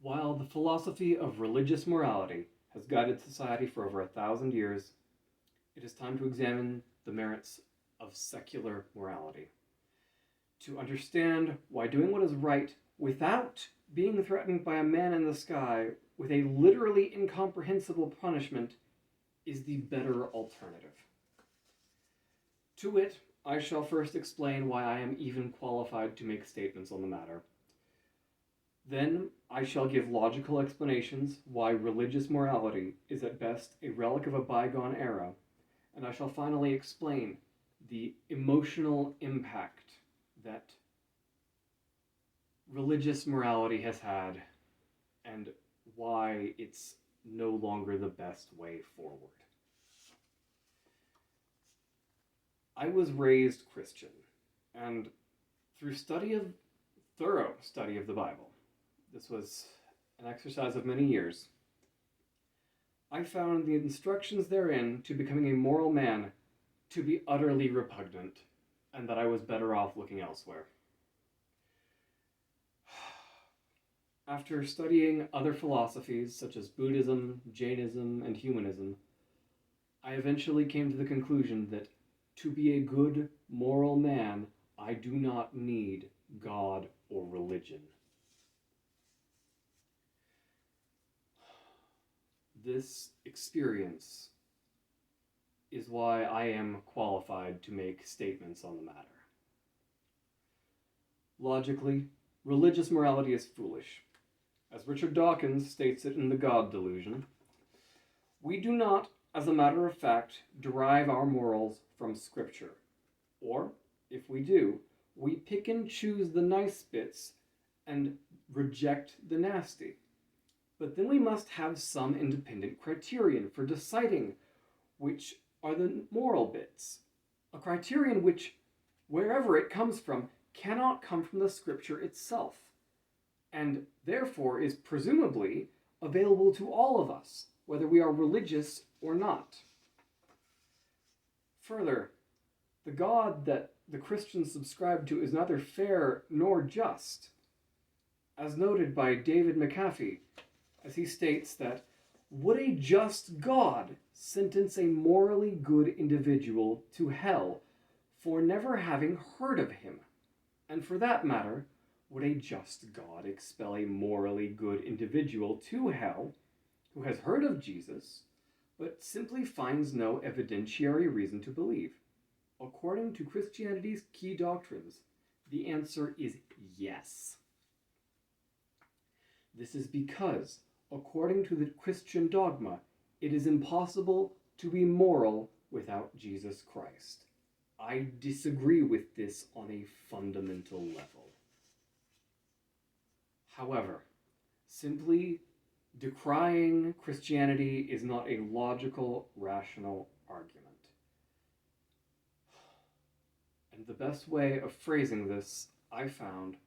While the philosophy of religious morality has guided society for over 1,000 years, it is time to examine the merits of secular morality. To understand why doing what is right without being threatened by a man in the sky with a literally incomprehensible punishment is the better alternative. To it, I shall first explain why I am even qualified to make statements on the matter. Then I shall give logical explanations why religious morality is at best a relic of a bygone era, and I shall finally explain the emotional impact that religious morality has had and why it's no longer the best way forward. I was raised Christian, and through thorough study of the Bible, this was an exercise of many years, I found the instructions therein to becoming a moral man to be utterly repugnant, and that I was better off looking elsewhere. After studying other philosophies such as Buddhism, Jainism, and humanism, I eventually came to the conclusion that to be a good moral man, I do not need God or religion. This experience is why I am qualified to make statements on the matter. Logically, religious morality is foolish. As Richard Dawkins states it in The God Delusion, we do not, as a matter of fact, derive our morals from Scripture. Or, if we do, we pick and choose the nice bits and reject the nasty. But then we must have some independent criterion for deciding which are the moral bits. A criterion which, wherever it comes from, cannot come from the Scripture itself, and therefore is presumably available to all of us, whether we are religious or not. Further, the God that the Christians subscribe to is neither fair nor just. As noted by David McAfee, as he states that, would a just God sentence a morally good individual to hell for never having heard of him? And for that matter, would a just God expel a morally good individual to hell who has heard of Jesus, but simply finds no evidentiary reason to believe? According to Christianity's key doctrines, the answer is yes. This is because, according to the Christian dogma, it is impossible to be moral without Jesus Christ. I disagree with this on a fundamental level. However, simply decrying Christianity is not a logical, rational argument. And the best way of phrasing this, I found,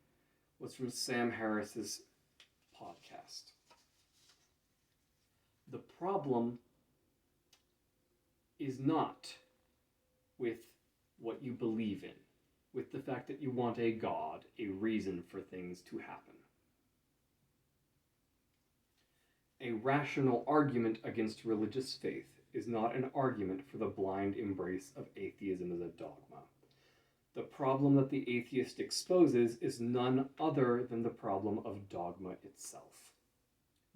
was from Sam Harris's podcast. The problem is not with what you believe in, with the fact that you want a God, a reason for things to happen. A rational argument against religious faith is not an argument for the blind embrace of atheism as a dogma. The problem that the atheist exposes is none other than the problem of dogma itself.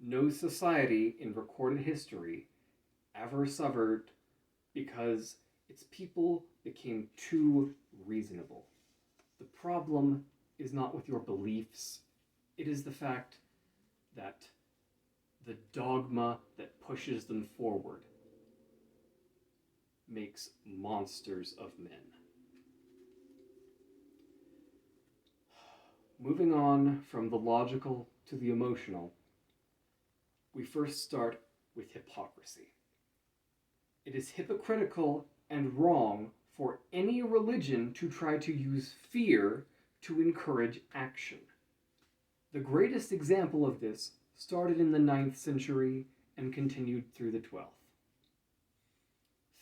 No society in recorded history ever suffered because its people became too reasonable. The problem is not with your beliefs, it is the fact that the dogma that pushes them forward makes monsters of men. Moving on from the logical to the emotional, we first start with hypocrisy. It is hypocritical and wrong for any religion to try to use fear to encourage action. The greatest example of this started in the 9th century and continued through the 12th.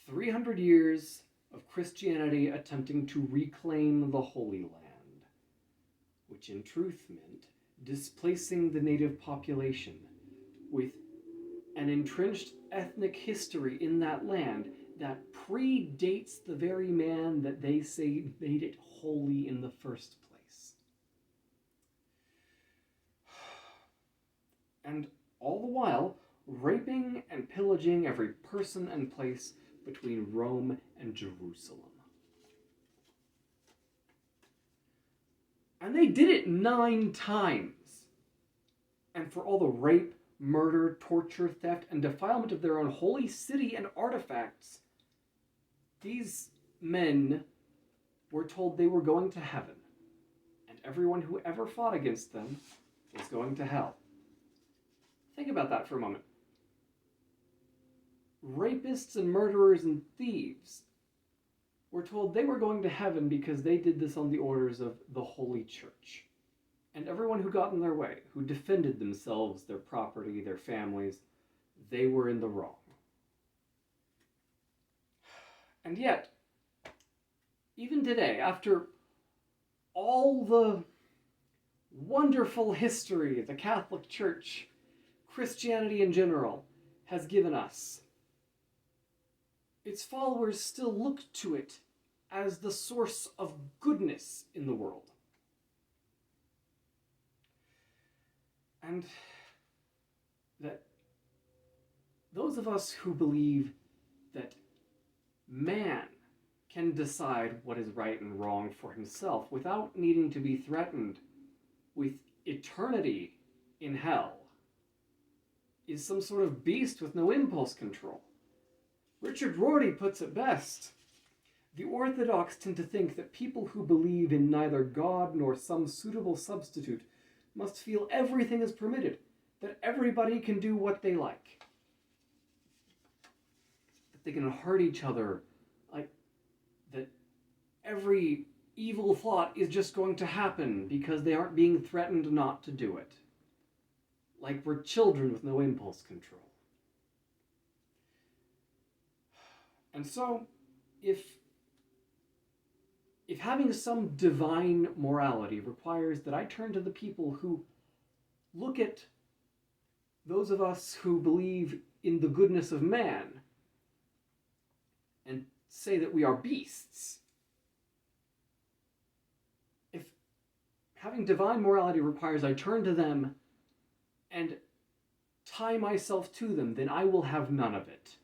300 years of Christianity attempting to reclaim the Holy Land, which in truth meant displacing the native population, with an entrenched ethnic history in that land that predates the very man that they say made it holy in the first place. And all the while, raping and pillaging every person and place between Rome and Jerusalem. And they did it 9 times. And for all the rape, murder, torture, theft, and defilement of their own holy city and artifacts, these men were told they were going to heaven, and everyone who ever fought against them was going to hell. Think about that for a moment. Rapists and murderers and thieves were told they were going to heaven because they did this on the orders of the Holy Church. And everyone who got in their way, who defended themselves, their property, their families, they were in the wrong. And yet, even today, after all the wonderful history the Catholic Church, Christianity in general, has given us, its followers still look to it as the source of goodness in the world. And that those of us who believe that man can decide what is right and wrong for himself without needing to be threatened with eternity in hell is some sort of beast with no impulse control. Richard Rorty puts it best. The Orthodox tend to think that people who believe in neither God nor some suitable substitute must feel everything is permitted, that everybody can do what they like, that they can hurt each other, like that every evil thought is just going to happen because they aren't being threatened not to do it, like we're children with no impulse control. And so, if having some divine morality requires that I turn to the people who look at those of us who believe in the goodness of man and say that we are beasts, if having divine morality requires I turn to them and tie myself to them, then I will have none of it.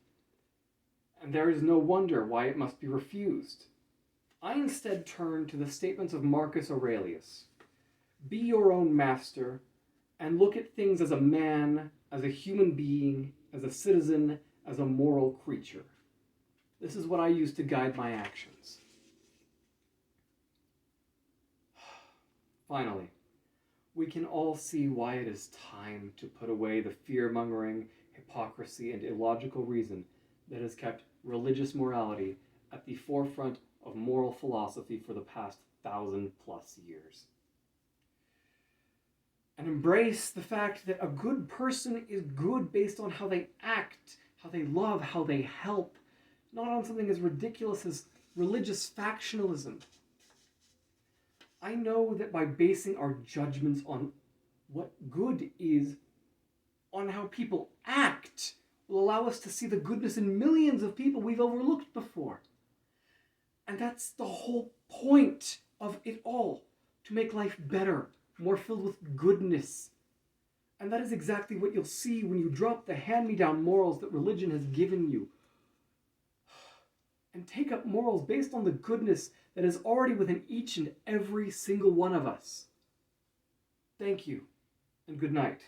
And there is no wonder why it must be refused. I instead turn to the statements of Marcus Aurelius. Be your own master, and look at things as a man, as a human being, as a citizen, as a moral creature. This is what I use to guide my actions. Finally, we can all see why it is time to put away the fear-mongering, hypocrisy, and illogical reason that has kept religious morality at the forefront of moral philosophy for the past 1,000+ years. And embrace the fact that a good person is good based on how they act, how they love, how they help, not on something as ridiculous as religious factionalism. I know that by basing our judgments on what good is, on how people act, will allow us to see the goodness in millions of people we've overlooked before. And that's the whole point of it all, to make life better, more filled with goodness. And that is exactly what you'll see when you drop the hand-me-down morals that religion has given you, and take up morals based on the goodness that is already within each and every single one of us. Thank you, and good night.